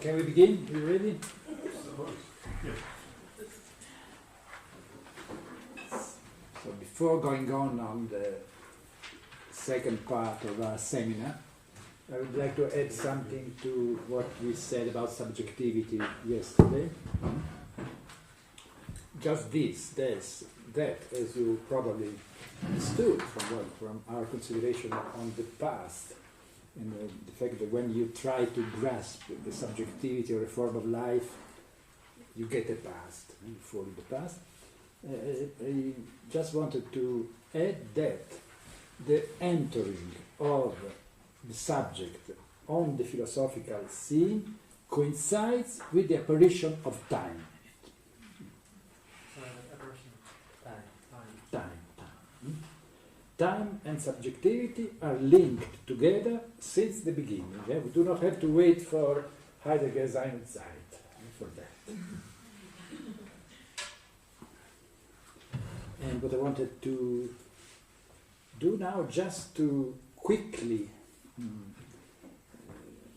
Can we begin? Are you ready? So before going on the second part of our seminar, I would like to add something to what we said about subjectivity yesterday. Just that, as you probably understood from our consideration on the past, and the fact that when you try to grasp the subjectivity or a form of life, you get a past, and you fall in the past. I just wanted to add that the entering of the subject on the philosophical scene coincides with the apparition of time. Time and subjectivity are linked together since the beginning. Yeah? We do not have to wait for Heidegger's Einzeit for that. And what I wanted to do now, just to quickly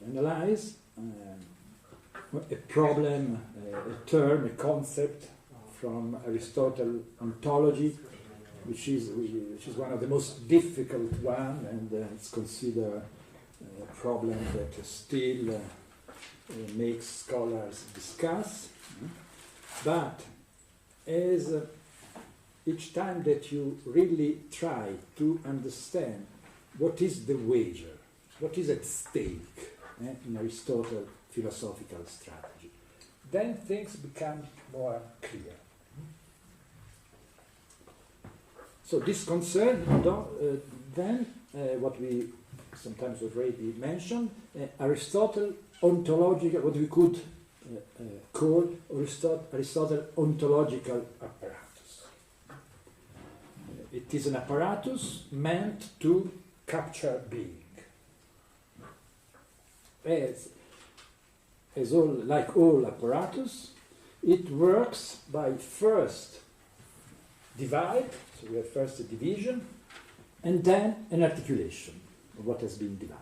analyze a problem, a term, a concept from Aristotle ontology, which is one of the most difficult one, and it's considered a problem that still makes scholars discuss. But as each time that you really try to understand what is the wager, what is at stake in Aristotle's philosophical strategy, then things become more clear. So this concerns then what we sometimes already mentioned, Aristotle ontological, what we could call Aristotle ontological apparatus. It is an apparatus meant to capture being. Like all apparatus, it works by first divide. So we have first a division, and then an articulation of what has been divided.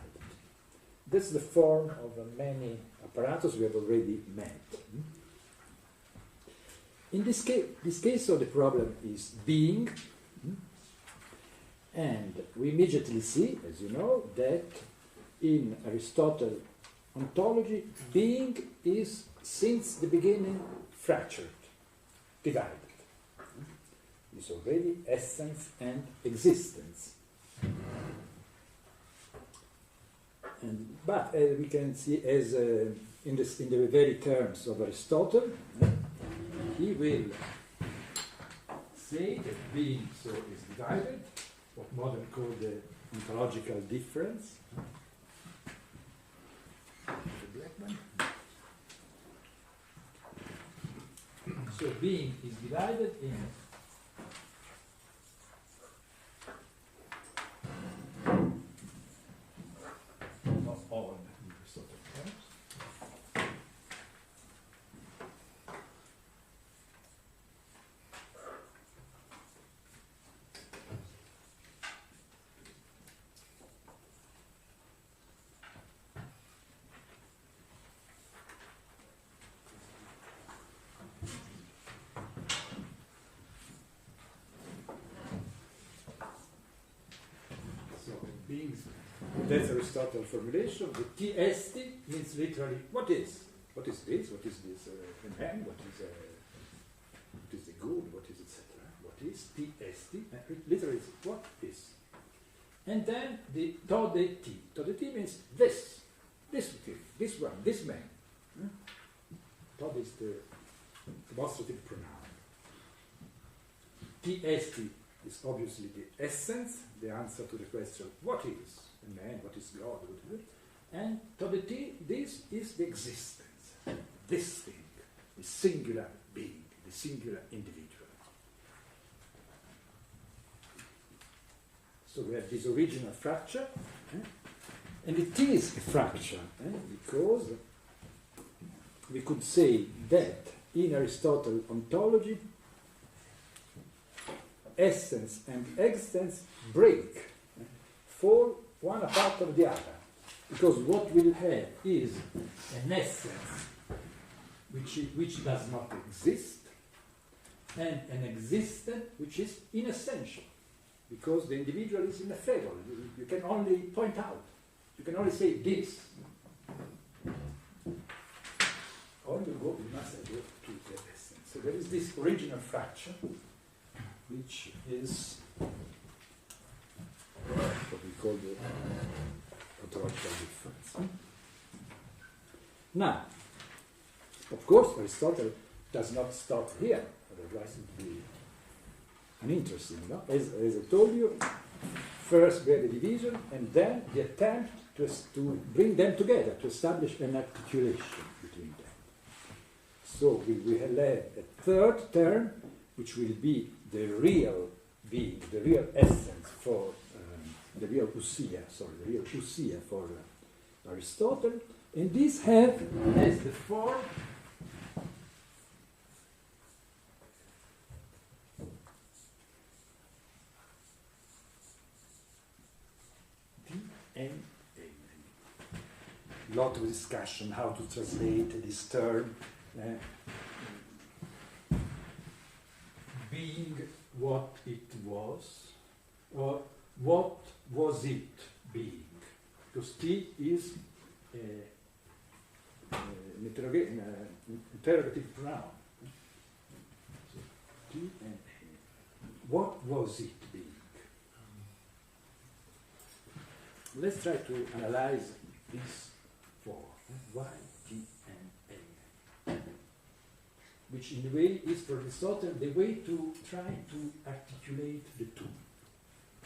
That's the form of many apparatus we have already met. In this case, so the problem is being, and we immediately see, as you know, that in Aristotle ontology, being is since the beginning fractured, divided. Is already essence and existence. But we can see, as in the very terms of Aristotle, he will say that being so is divided, what modern call the ontological difference. The black one. So being is divided in all in Aristotle terms. So beings. That's Aristotle's formulation. The T esti means literally what is? What is this? What is this man? What is the good? What is etc.? What is T esti? Literally, is what is? And then the tode T. Tode T means this thing, this one, this man. Tode is the demonstrative pronoun. T esti is obviously the essence, the answer to the question, what is a man, what is God, what is it? And tode T, this is the existence, this thing, the singular being, the singular individual. So we have this original fracture, and it is a fracture, because we could say that in Aristotle ontology, essence and existence break fall one apart of the other. Because what we'll have is an essence which does not exist, and an existence which is inessential, because the individual is ineffable. You can only point out, you can only say this. Or you must go to the essence. So there is this original fraction, which is what we call the ontological difference. Now, of course, Aristotle does not stop here, otherwise it would be uninteresting. No? As I told you, first we have the division, and then the attempt to bring them together, to establish an articulation between them. So we will have a third term, which will be the real being, the real essence for the real ousia for Aristotle, and this has the form DNA. Lot of discussion how to translate this term. Being what it was, or what was it being? Because T is an interrogative pronoun. So T and A. What was it being? Let's try to analyze this form. Why T and A? Which in a way is for Aristotle the way to try to articulate the two.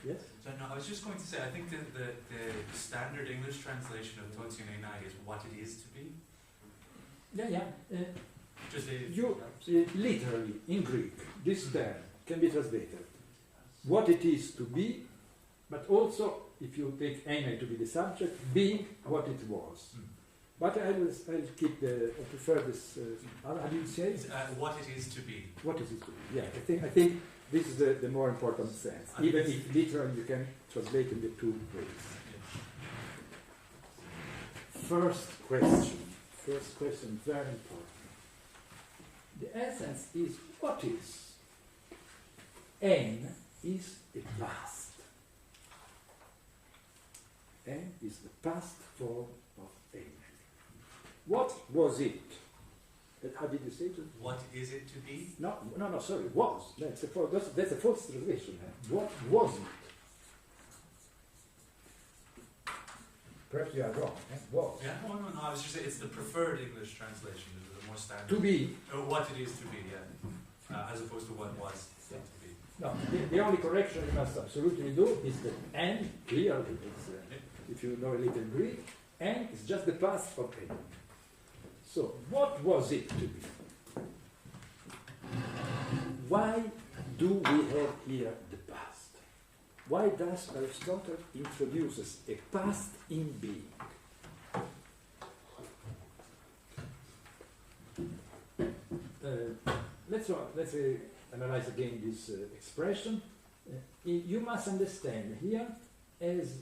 Yes? So, no, I was just going to say, I think that the standard English translation of Totion Enai is what it is to be. Yeah. Just literally, in Greek, this term can be translated what it is to be, but also, if you take Enai to be the subject, being what it was. But I'll keep I prefer this, how do you say it? What it is to be. What is it to be? Yeah, I think this is the more important sense. Even if literally you can translate in the two ways. First question, very important. The essence is what is? N is the past. N is the past form of N. What was it? How did you say it? What is it to be? No, sorry, was. That's a false translation. What was it? Perhaps you are wrong. Was. Yeah, no, I was just saying it's the preferred English translation, the more standard. To be. What it is to be, yeah. As opposed to what was to be. No, the only correction you must absolutely do is that N, clearly, if you know a little Greek, N is just the past of N. So, what was it to be? Why do we have here the past? Why does Aristotle introduces a past in being? Let's analyze again this expression. You must understand here as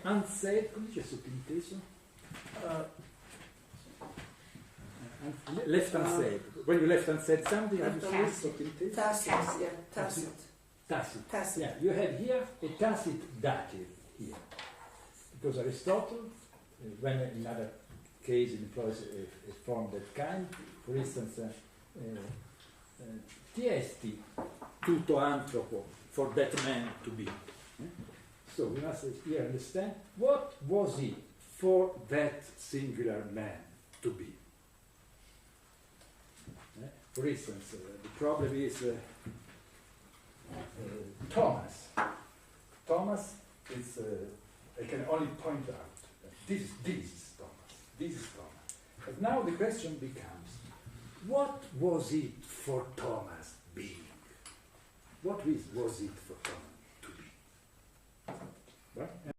unsaid, come dice sottinteso? Left unsaid. When you left unsaid something, how do you say sottinteso? Tacit. Yeah, you have here a tacit dative here. Because Aristotle, when in other case employs a form that kind, for instance, ti esti tutto anthropo, for that man to be. So we must here understand what was it for that singular man to be. For instance, the problem is Thomas. Thomas is, I can only point out that this is Thomas. This is Thomas. But now the question becomes, what was it for Thomas being? What was it for Thomas to be? Right?